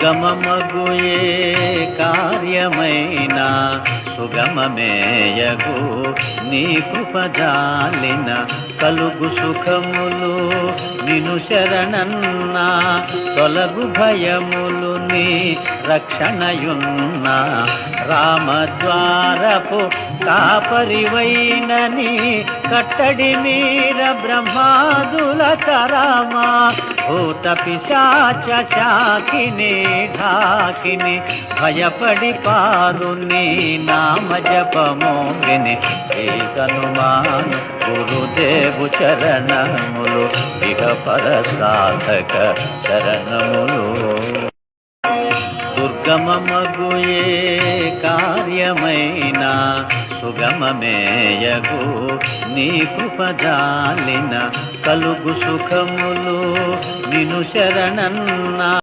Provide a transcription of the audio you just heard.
దుర్గమమగుయే కార్యమైనా సుగమమేయగు నీ కృపజాలిన కలుగు సుఖములు నిను శరణన్నా తొలగు భయములు నీ రక్షణయున్న రామద్వారపు కాపరివైనని కట్టడి మీర బ్రహ్మాదుల కరామా భూత పిశాచ శాకిని ఢాకిని భయపడి పారు నీ నామ జపము విని ఏకనుమాను గురుదేవు చరణములు ఇహ పర సాధక శరణములు దుర్గమమగుయే కార్యమైనా సుగమమేయగు నీ కృపజాలిన కలుగు సుఖములు నిను శరణన్నా